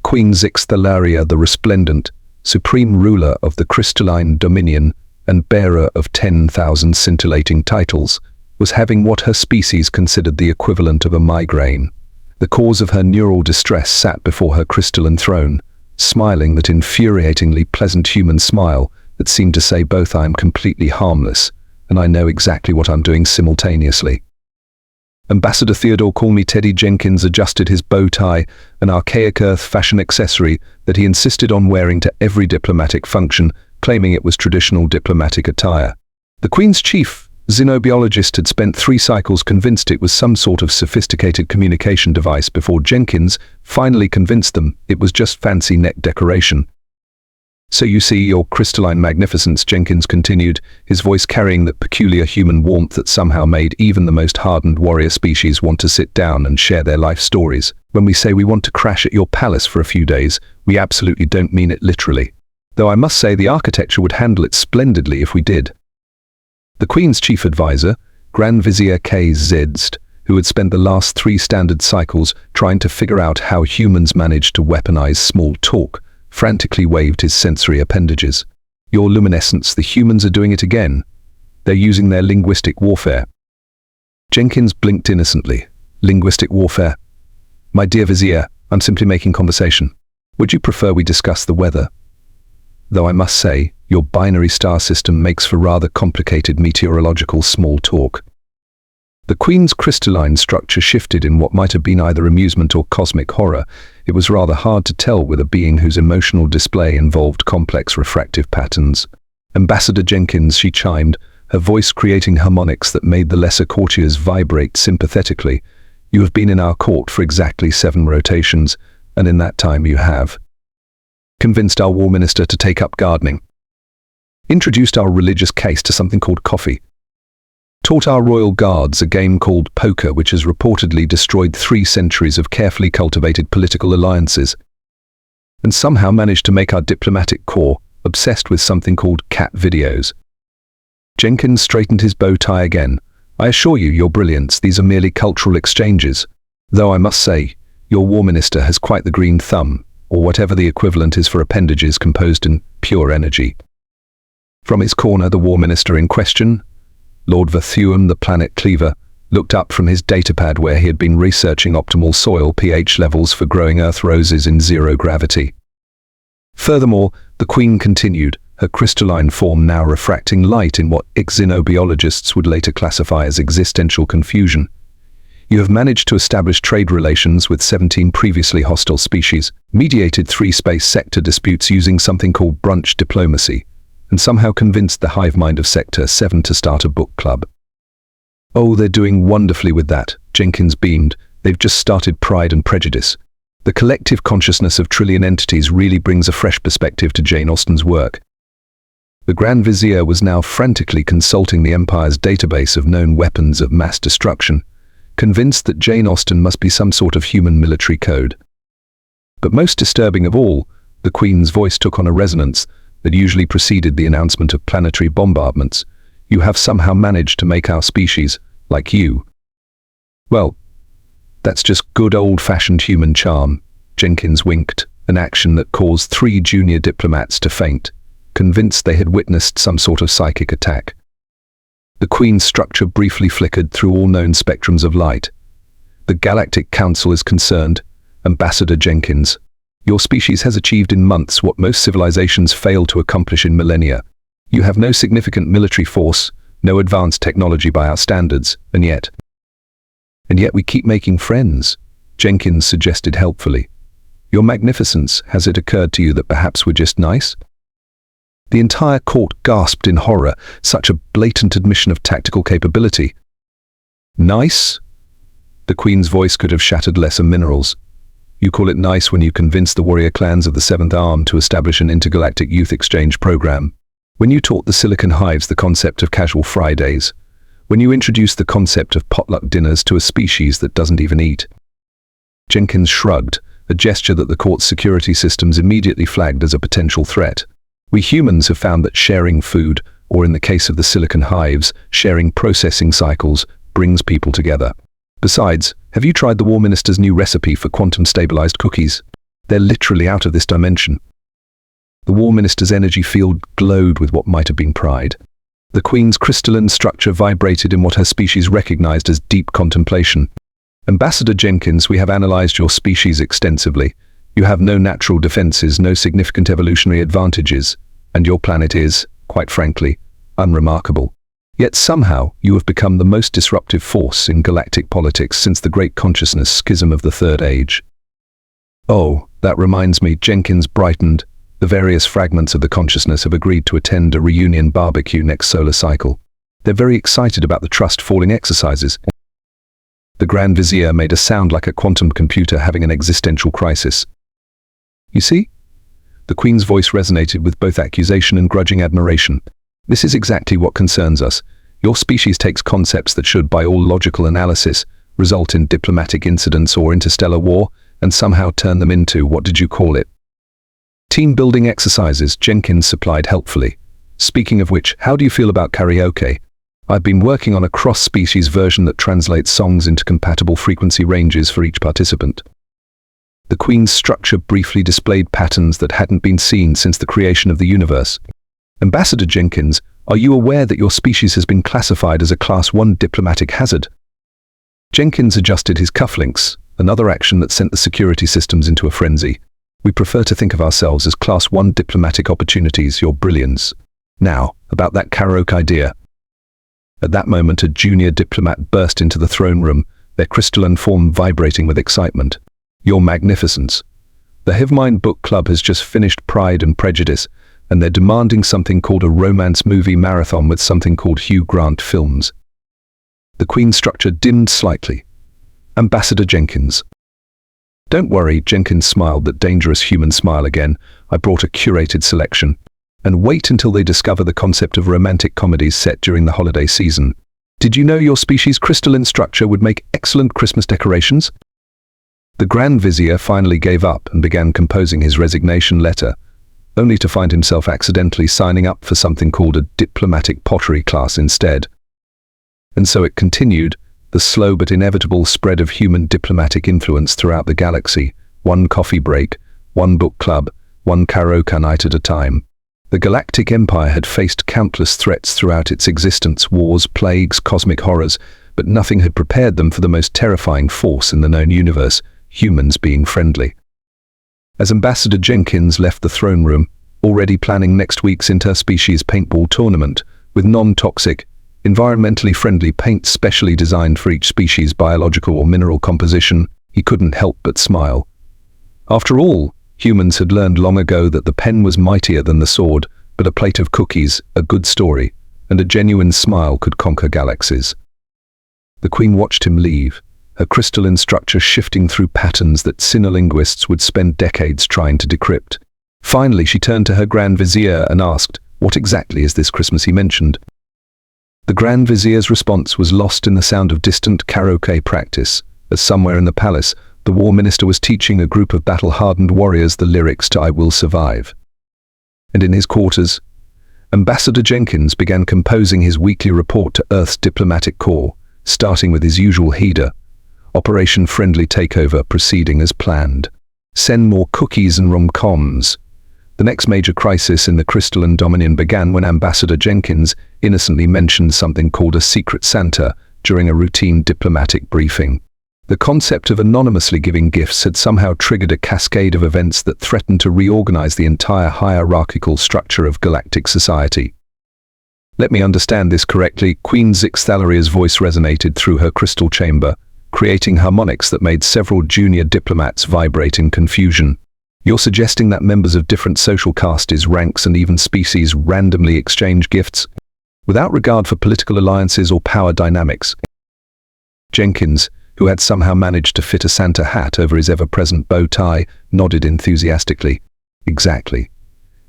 Queen Zixthalaria the Resplendent, supreme ruler of the crystalline dominion and bearer of 10,000 scintillating titles, was having what her species considered the equivalent of a migraine. The cause of her neural distress sat before her crystalline throne, smiling that infuriatingly pleasant human smile that seemed to say both I am completely harmless and I know exactly what I'm doing simultaneously. Ambassador Theodore Call Me Teddy Jenkins adjusted his bow tie, an archaic Earth fashion accessory that he insisted on wearing to every diplomatic function, claiming it was traditional diplomatic attire. The Queen's chief xenobiologist had spent 3 cycles convinced it was some sort of sophisticated communication device before Jenkins finally convinced them it was just fancy neck decoration. So you see, your crystalline magnificence, Jenkins continued, his voice carrying that peculiar human warmth that somehow made even the most hardened warrior species want to sit down and share their life stories. When we say we want to crash at your palace for a few days, we absolutely don't mean it literally. Though I must say the architecture would handle it splendidly if we did. The Queen's chief advisor, Grand Vizier K. Zedzd, who had spent the last 3 standard cycles trying to figure out how humans managed to weaponize small talk, frantically waved his sensory appendages. Your luminescence, the humans are doing it again. They're using their linguistic warfare. Jenkins blinked innocently. Linguistic warfare? My dear Vizier, I'm simply making conversation. Would you prefer we discuss the weather? Though I must say, your binary star system makes for rather complicated meteorological small talk. The Queen's crystalline structure shifted in what might have been either amusement or cosmic horror. It was rather hard to tell with a being whose emotional display involved complex refractive patterns. Ambassador Jenkins, she chimed, her voice creating harmonics that made the lesser courtiers vibrate sympathetically. You have been in our court for exactly 7 rotations, and in that time you have convinced our war minister to take up gardening, introduced our religious case to something called coffee, taught our royal guards a game called poker which has reportedly destroyed 3 centuries of carefully cultivated political alliances, and somehow managed to make our diplomatic corps obsessed with something called cat videos. Jenkins straightened his bow tie again. I assure you, Your Brilliance, these are merely cultural exchanges, though I must say, your war minister has quite the green thumb, or whatever the equivalent is for appendages composed in pure energy. From his corner, the war minister in question, Lord Vathuum, the planet cleaver, looked up from his datapad where he had been researching optimal soil pH levels for growing earth roses in 0 gravity. Furthermore, the Queen continued, her crystalline form now refracting light in what xenobiologists would later classify as existential confusion. You have managed to establish trade relations with 17 previously hostile species, mediated 3 space sector disputes using something called brunch diplomacy, and somehow convinced the hive mind of Sector 7 to start a book club. Oh, they're doing wonderfully with that, Jenkins beamed. They've just started Pride and Prejudice. The collective consciousness of trillion entities really brings a fresh perspective to Jane Austen's work. The Grand Vizier was now frantically consulting the Empire's database of known weapons of mass destruction, convinced that Jane Austen must be some sort of human military code. But most disturbing of all, the Queen's voice took on a resonance that usually preceded the announcement of planetary bombardments. You have somehow managed to make our species, like you. Well, that's just good old-fashioned human charm, Jenkins winked, an action that caused 3 junior diplomats to faint, convinced they had witnessed some sort of psychic attack. The Queen's structure briefly flickered through all known spectrums of light. The Galactic Council is concerned, Ambassador Jenkins. Your species has achieved in months what most civilizations fail to accomplish in millennia. You have no significant military force, no advanced technology by our standards, and yet we keep making friends, Jenkins suggested helpfully. Your Magnificence, has it occurred to you that perhaps we're just nice? The entire court gasped in horror, such a blatant admission of tactical capability. Nice? The Queen's voice could have shattered lesser minerals. You call it nice when you convince the warrior clans of the 7th Arm to establish an intergalactic youth exchange program. When you taught the Silicon Hives the concept of casual Fridays. When you introduced the concept of potluck dinners to a species that doesn't even eat. Jenkins shrugged, a gesture that the court's security systems immediately flagged as a potential threat. We humans have found that sharing food, or in the case of the Silicon Hives, sharing processing cycles, brings people together. Besides, have you tried the War Minister's new recipe for quantum-stabilized cookies? They're literally out of this dimension. The War Minister's energy field glowed with what might have been pride. The Queen's crystalline structure vibrated in what her species recognized as deep contemplation. Ambassador Jenkins, we have analyzed your species extensively. You have no natural defenses, no significant evolutionary advantages, and your planet is, quite frankly, unremarkable. Yet somehow you have become the most disruptive force in galactic politics since the great consciousness schism of the Third Age. Oh, that reminds me, Jenkins brightened. The various fragments of the consciousness have agreed to attend a reunion barbecue next solar cycle. They're very excited about the trust falling exercises. The Grand Vizier made a sound like a quantum computer having an existential crisis. You see? The Queen's voice resonated with both accusation and grudging admiration. This is exactly what concerns us. Your species takes concepts that should, by all logical analysis, result in diplomatic incidents or interstellar war, and somehow turn them into, what did you call it? Team-building exercises, Jenkins supplied helpfully. Speaking of which, how do you feel about karaoke? I've been working on a cross-species version that translates songs into compatible frequency ranges for each participant. The Queen's structure briefly displayed patterns that hadn't been seen since the creation of the universe. Ambassador Jenkins, are you aware that your species has been classified as a Class 1 diplomatic hazard? Jenkins adjusted his cufflinks, another action that sent the security systems into a frenzy. We prefer to think of ourselves as Class 1 diplomatic opportunities, your brilliance. Now, about that karaoke idea. At that moment, a junior diplomat burst into the throne room, their crystalline form vibrating with excitement. Your Magnificence. The HFY Book Club has just finished Pride and Prejudice, and they're demanding something called a romance movie marathon with something called Hugh Grant films. The Queen's structure dimmed slightly. Ambassador Jenkins. Don't worry, Jenkins smiled that dangerous human smile again. I brought a curated selection. And wait until they discover the concept of romantic comedies set during the holiday season. Did you know your species' crystalline structure would make excellent Christmas decorations? The Grand Vizier finally gave up and began composing his resignation letter, only to find himself accidentally signing up for something called a diplomatic pottery class instead. And so it continued, the slow but inevitable spread of human diplomatic influence throughout the galaxy, one coffee break, one book club, one karaoke night at a time. The Galactic Empire had faced countless threats throughout its existence, wars, plagues, cosmic horrors, but nothing had prepared them for the most terrifying force in the known universe, humans being friendly. As Ambassador Jenkins left the throne room, already planning next week's interspecies paintball tournament, with non-toxic, environmentally friendly paint specially designed for each species' biological or mineral composition, he couldn't help but smile. After all, humans had learned long ago that the pen was mightier than the sword, but a plate of cookies, a good story, and a genuine smile could conquer galaxies. The Queen watched him leave, her crystalline structure shifting through patterns that sinolonguists would spend decades trying to decrypt. Finally, she turned to her Grand Vizier and asked, what exactly is this Christmas he mentioned? The Grand Vizier's response was lost in the sound of distant karaoke practice, as somewhere in the palace, the War Minister was teaching a group of battle-hardened warriors the lyrics to I Will Survive. And in his quarters, Ambassador Jenkins began composing his weekly report to Earth's diplomatic corps, starting with his usual header, Operation Friendly Takeover proceeding as planned. Send more cookies and rom-coms. The next major crisis in the crystalline dominion began when Ambassador Jenkins innocently mentioned something called a secret Santa during a routine diplomatic briefing. The concept of anonymously giving gifts had somehow triggered a cascade of events that threatened to reorganize the entire hierarchical structure of galactic society. Let me understand this correctly. Queen Zixthalaria's voice resonated through her crystal chamber, creating harmonics that made several junior diplomats vibrate in confusion. You're suggesting that members of different social castes, ranks, and even species randomly exchange gifts, without regard for political alliances or power dynamics? Jenkins, who had somehow managed to fit a Santa hat over his ever-present bow tie, nodded enthusiastically. Exactly.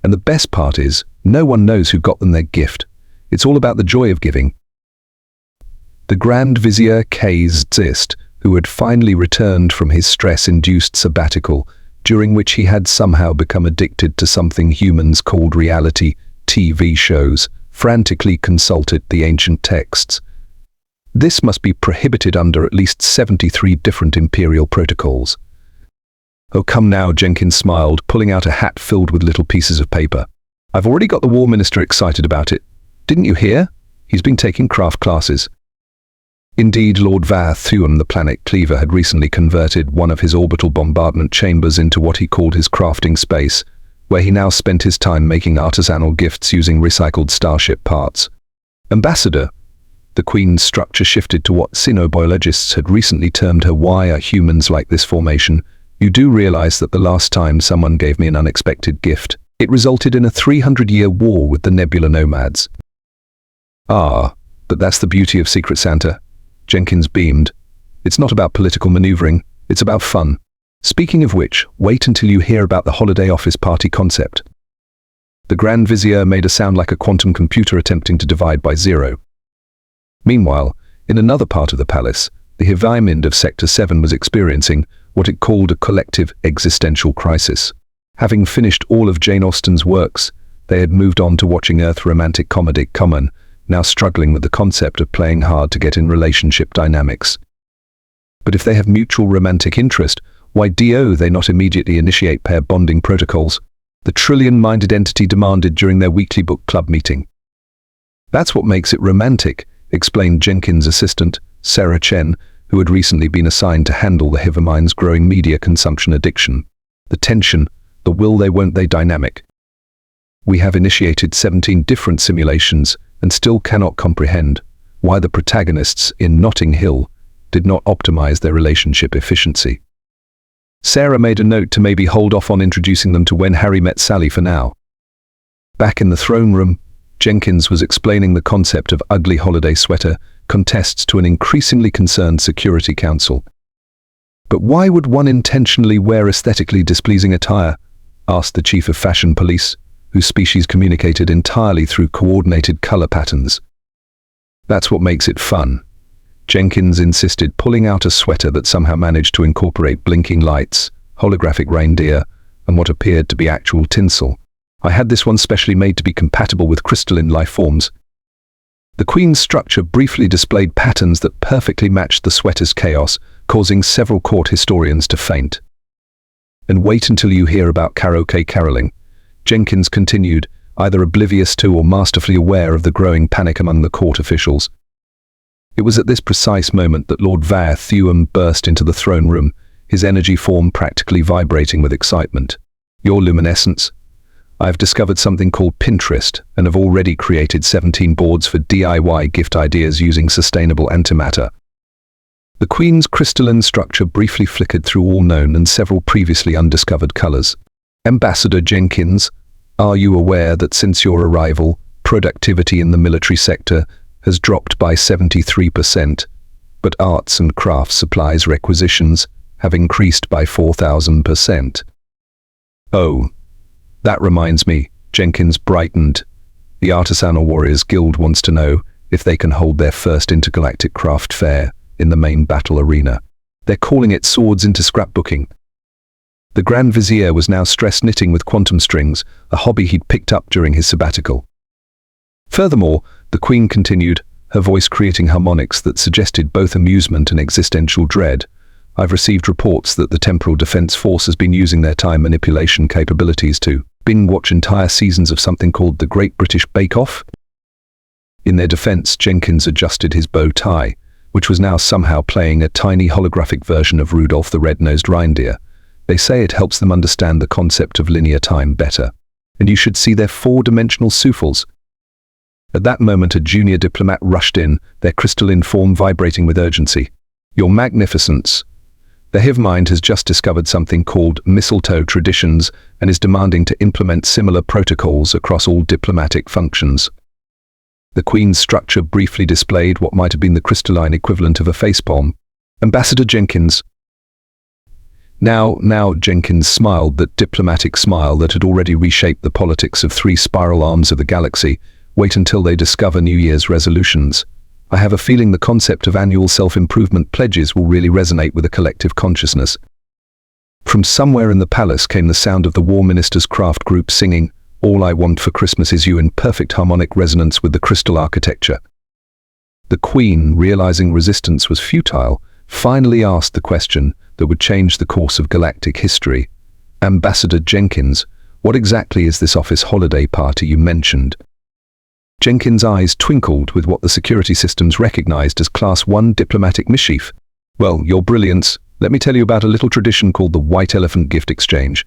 And the best part is, no one knows who got them their gift. It's all about the joy of giving. The Grand Vizier Zist, who had finally returned from his stress-induced sabbatical, during which he had somehow become addicted to something humans called reality TV shows, frantically consulted the ancient texts. This must be prohibited under at least 73 different imperial protocols. "Oh, come now," Jenkins smiled, pulling out a hat filled with little pieces of paper. "I've already got the War Minister excited about it. Didn't you hear? He's been taking craft classes." Indeed, Lord Vatheuum, the planet cleaver, had recently converted one of his orbital bombardment chambers into what he called his crafting space, where he now spent his time making artisanal gifts using recycled starship parts. "Ambassador," the Queen's structure shifted to what xenobiologists had recently termed her "why are humans like this" formation. "You do realize that the last time someone gave me an unexpected gift, it resulted in a 300-year war with the Nebula Nomads." "Ah, but that's the beauty of Secret Santa," Jenkins beamed. "It's not about political maneuvering, it's about fun. Speaking of which, wait until you hear about the holiday office party concept." The Grand Vizier made a sound like a quantum computer attempting to divide by zero. Meanwhile, in another part of the palace, the HFY of Sector 7 was experiencing what it called a collective existential crisis. Having finished all of Jane Austen's works, they had moved on to watching Earth romantic comedy Common, now struggling with the concept of playing hard to get in relationship dynamics. But if they have mutual romantic interest, why do they not immediately initiate pair bonding protocols? The trillion-minded entity demanded during their weekly book club meeting. "That's what makes it romantic," explained Jenkins' assistant, Sarah Chen, who had recently been assigned to handle the HFY's growing media consumption addiction. "The tension, the will they won't they dynamic. We have initiated 17 different simulations and still cannot comprehend why the protagonists in Notting Hill did not optimize their relationship efficiency." Sarah made a note to maybe hold off on introducing them to When Harry Met Sally for now. Back in the throne room, Jenkins was explaining the concept of ugly holiday sweater contests to an increasingly concerned Security Council. "But why would one intentionally wear aesthetically displeasing attire?" asked the Chief of Fashion Police, whose species communicated entirely through coordinated color patterns. "That's what makes it fun," Jenkins insisted, pulling out a sweater that somehow managed to incorporate blinking lights, holographic reindeer, and what appeared to be actual tinsel. "I had this one specially made to be compatible with crystalline life forms." The Queen's structure briefly displayed patterns that perfectly matched the sweater's chaos, causing several court historians to faint. "And wait until you hear about karaoke caroling," Jenkins continued, either oblivious to or masterfully aware of the growing panic among the court officials. It was at this precise moment that Lord Vatheuum burst into the throne room, his energy form practically vibrating with excitement. "Your luminescence. I've discovered something called Pinterest and have already created 17 boards for DIY gift ideas using sustainable antimatter." The Queen's crystalline structure briefly flickered through all known and several previously undiscovered colors. "Ambassador Jenkins, are you aware that since your arrival, productivity in the military sector has dropped by 73%, but arts and crafts supplies requisitions have increased by 4,000%. "Oh, that reminds me," Jenkins brightened. "The Artisanal Warriors Guild wants to know if they can hold their first intergalactic craft fair in the main battle arena. They're calling it Swords into Scrapbooking." The Grand Vizier was now stress knitting with quantum strings, a hobby he'd picked up during his sabbatical. Furthermore, the Queen continued, her voice creating harmonics that suggested both amusement and existential dread. "I've received reports that the Temporal Defense Force has been using their time manipulation capabilities to binge-watch entire seasons of something called the Great British Bake Off." In their defense, Jenkins adjusted his bow tie, which was now somehow playing a tiny holographic version of Rudolph the Red-Nosed Reindeer. "They say it helps them understand the concept of linear time better. And you should see their four-dimensional souffles." At that moment, a junior diplomat rushed in, their crystalline form vibrating with urgency. "Your Magnificence, the Hive Mind has just discovered something called mistletoe traditions and is demanding to implement similar protocols across all diplomatic functions." The Queen's structure briefly displayed what might have been the crystalline equivalent of a facepalm. "Ambassador Jenkins." Now Jenkins smiled, that diplomatic smile that had already reshaped the politics of three spiral arms of the galaxy. "Wait until they discover New Year's resolutions. I have a feeling the concept of annual self-improvement pledges will really resonate with a collective consciousness." From somewhere in the palace came the sound of the War Minister's craft group singing, "All I Want for Christmas Is You," in perfect harmonic resonance with the crystal architecture. The Queen, realizing resistance was futile, finally asked the question that would change the course of galactic history. Ambassador Jenkins, what exactly is this office holiday party you mentioned? Jenkins' eyes twinkled with what the security systems recognized as Class 1 diplomatic mischief. Well, your brilliance, let me tell you about a little tradition called the White Elephant Gift Exchange.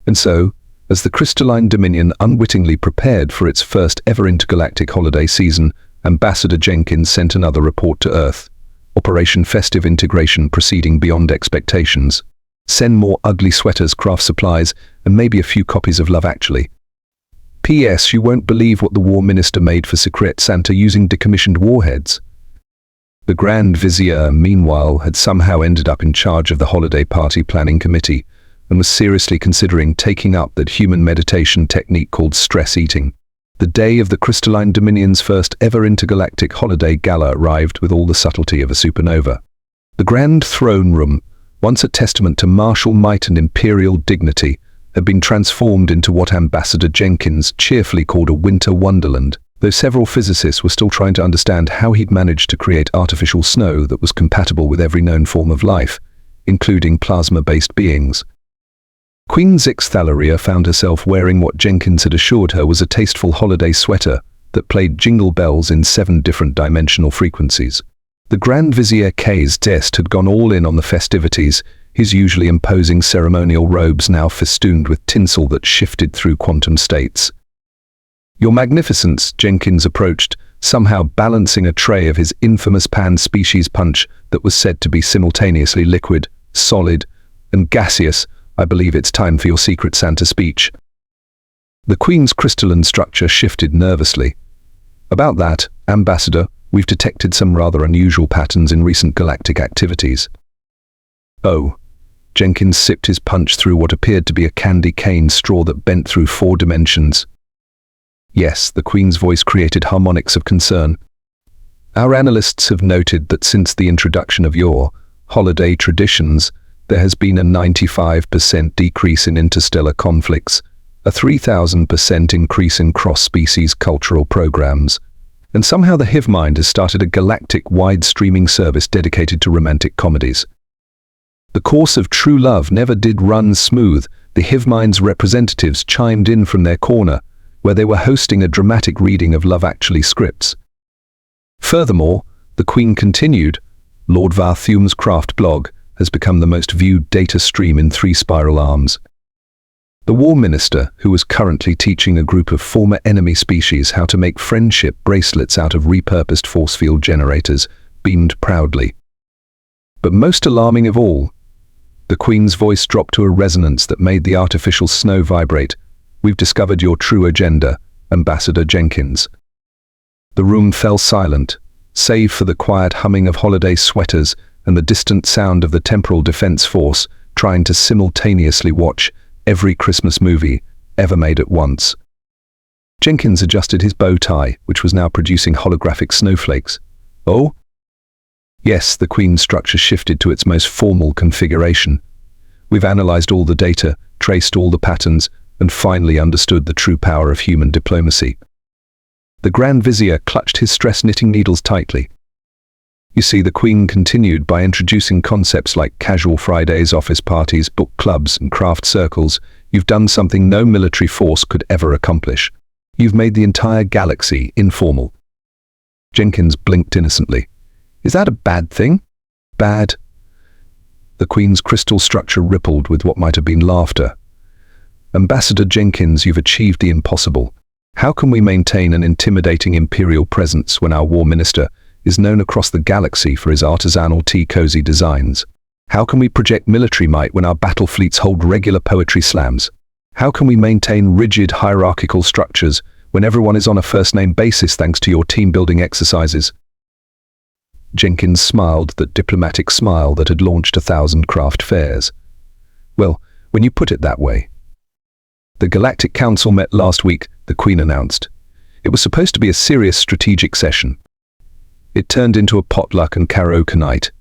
And so, as the Crystalline Dominion unwittingly prepared for its first ever intergalactic holiday season, Ambassador Jenkins sent another report to Earth. Operation Festive Integration proceeding beyond expectations. Send more ugly sweaters, craft supplies, and maybe a few copies of Love Actually. P.S. You won't believe what the War Minister made for Secret Santa using decommissioned warheads. The Grand Vizier, meanwhile, had somehow ended up in charge of the holiday party planning committee and was seriously considering taking up that human meditation technique called stress eating. The day of the Crystalline Dominion's first ever intergalactic holiday gala arrived with all the subtlety of a supernova. The Grand Throne Room, once a testament to martial might and imperial dignity, had been transformed into what Ambassador Jenkins cheerfully called a winter wonderland, though several physicists were still trying to understand how he'd managed to create artificial snow that was compatible with every known form of life, including plasma-based beings. Queen Zixthalaria found herself wearing what Jenkins had assured her was a tasteful holiday sweater that played jingle bells in 7 different dimensional frequencies. The Grand Vizier K's Dest had gone all in on the festivities, his usually imposing ceremonial robes now festooned with tinsel that shifted through quantum states. Your Magnificence, Jenkins approached, somehow balancing a tray of his infamous pan-species punch that was said to be simultaneously liquid, solid, and gaseous. I believe it's time for your Secret Santa speech. The Queen's crystalline structure shifted nervously. About that, Ambassador, we've detected some rather unusual patterns in recent galactic activities. Oh. Jenkins sipped his punch through what appeared to be a candy cane straw that bent through 4 dimensions. Yes, the Queen's voice created harmonics of concern. Our analysts have noted that since the introduction of your holiday traditions, there has been a 95% decrease in interstellar conflicts, a 3,000% increase in cross-species cultural programs, and somehow the Hive Mind has started a galactic-wide streaming service dedicated to romantic comedies. The course of true love never did run smooth. The Hive Mind's representatives chimed in from their corner, where they were hosting a dramatic reading of Love Actually scripts. Furthermore, the Queen continued, Lord Varthum's craft blog has become the most viewed data stream in 3 spiral arms. The War Minister, who was currently teaching a group of former enemy species how to make friendship bracelets out of repurposed force field generators, beamed proudly. But most alarming of all, the Queen's voice dropped to a resonance that made the artificial snow vibrate. We've discovered your true agenda, Ambassador Jenkins. The room fell silent, save for the quiet humming of holiday sweaters and the distant sound of the Temporal Defense Force trying to simultaneously watch every Christmas movie ever made at once. Jenkins adjusted his bow tie, which was now producing holographic snowflakes. Oh? Yes, the Queen's structure shifted to its most formal configuration. We've analyzed all the data, traced all the patterns, and finally understood the true power of human diplomacy. The Grand Vizier clutched his stress knitting needles tightly. You see, the Queen continued by introducing concepts like casual Fridays, office parties, book clubs, and craft circles. You've done something no military force could ever accomplish. You've made the entire galaxy informal. Jenkins blinked innocently. Is that a bad thing? Bad? The Queen's crystal structure rippled with what might have been laughter. Ambassador Jenkins, you've achieved the impossible. How can we maintain an intimidating imperial presence when our War Minister is known across the galaxy for his artisanal tea-cozy designs? How can we project military might when our battle fleets hold regular poetry slams? How can we maintain rigid hierarchical structures when everyone is on a first-name basis thanks to your team-building exercises? Jenkins smiled that diplomatic smile that had launched 1,000 craft fairs. Well, when you put it that way. The Galactic Council met last week, the Queen announced. It was supposed to be a serious strategic session. It turned into a potluck and karaoke night.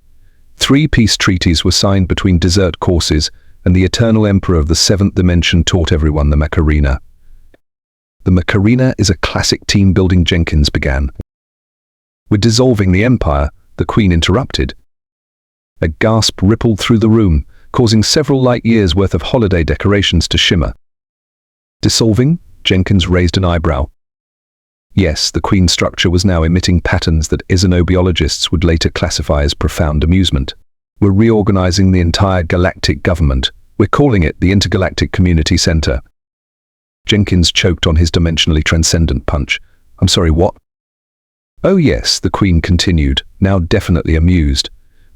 3 peace treaties were signed between desert courses, and the eternal emperor of the 7th dimension taught everyone the Macarena. The Macarena is a classic team-building, Jenkins began. We're dissolving the empire, the Queen interrupted. A gasp rippled through the room, causing several light years' worth of holiday decorations to shimmer. Dissolving? Jenkins raised an eyebrow. Yes, the Queen structure was now emitting patterns that xenobiologists would later classify as profound amusement. We're reorganizing the entire galactic government. We're calling it the Intergalactic Community Center. Jenkins choked on his dimensionally transcendent punch. I'm sorry, what? Oh yes, the Queen continued, now definitely amused.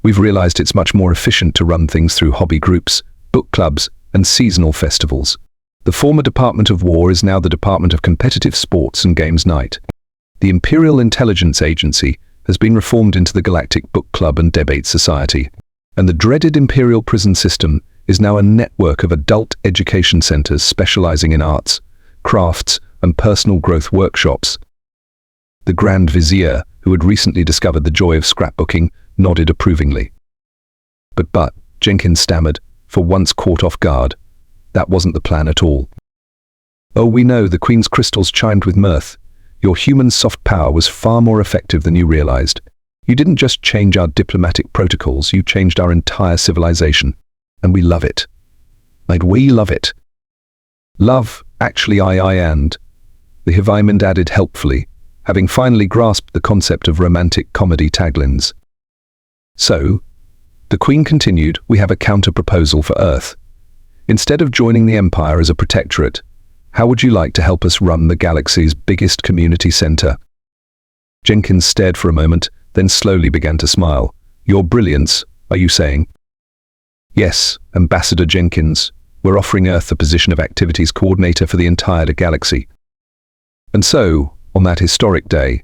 We've realized it's much more efficient to run things through hobby groups, book clubs, and seasonal festivals. The former Department of War is now the Department of Competitive Sports and Games Night. The Imperial Intelligence Agency has been reformed into the Galactic Book Club and Debate Society. And the dreaded Imperial prison system is now a network of adult education centers specializing in arts, crafts, and personal growth workshops. The Grand Vizier, who had recently discovered the joy of scrapbooking, nodded approvingly. But, Jenkins stammered, for once caught off guard. That wasn't the plan at all. Oh, we know, the Queen's crystals chimed with mirth. Your human soft power was far more effective than you realized. You didn't just change our diplomatic protocols, you changed our entire civilization. And we love it. We love it. Love, actually and. The Hivymand added helpfully, having finally grasped the concept of romantic comedy taglines. So, the Queen continued, we have a counter-proposal for Earth. Instead of joining the Empire as a protectorate, how would you like to help us run the galaxy's biggest community center? Jenkins stared for a moment, then slowly began to smile. Your brilliance, are you saying? Yes, Ambassador Jenkins. We're offering Earth the position of activities coordinator for the entire galaxy. And so, on that historic day,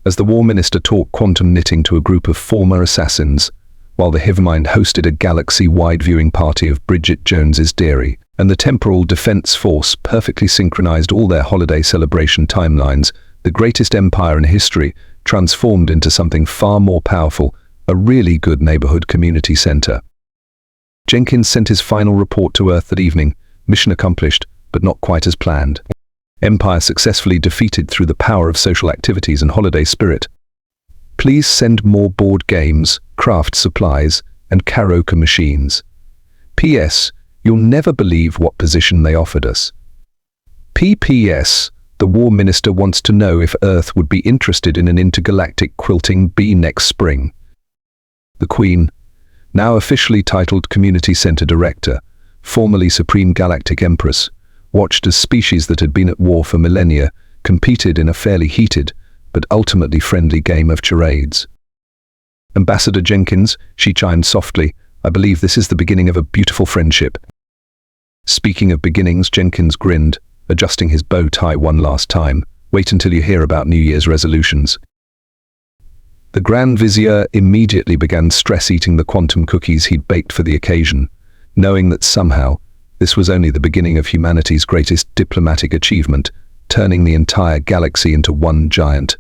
as the War Minister taught quantum knitting to a group of former assassins, while the Hivymand hosted a galaxy-wide viewing party of Bridget Jones's Dairy, and the Temporal Defense Force perfectly synchronized all their holiday celebration timelines, the greatest empire in history transformed into something far more powerful, a really good neighborhood community center. Jenkins sent his final report to Earth that evening, mission accomplished, but not quite as planned. Empire successfully defeated through the power of social activities and holiday spirit. Please send more board games, craft supplies, and karaoke machines. P.S. You'll never believe what position they offered us. P.P.S. The War Minister wants to know if Earth would be interested in an intergalactic quilting bee next spring. The Queen, now officially titled Community Center Director, formerly Supreme Galactic Empress, watched as species that had been at war for millennia competed in a fairly heated, but ultimately friendly game of charades. Ambassador Jenkins, she chimed softly, I believe this is the beginning of a beautiful friendship. Speaking of beginnings, Jenkins grinned, adjusting his bow tie one last time. Wait until you hear about New Year's resolutions. The Grand Vizier immediately began stress-eating the quantum cookies he'd baked for the occasion, knowing that somehow this was only the beginning of humanity's greatest diplomatic achievement, turning the entire galaxy into one giant,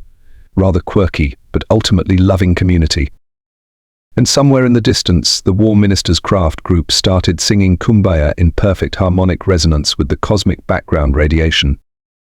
rather quirky, but ultimately loving community. And somewhere in the distance, the War Minister's craft group started singing Kumbaya in perfect harmonic resonance with the cosmic background radiation.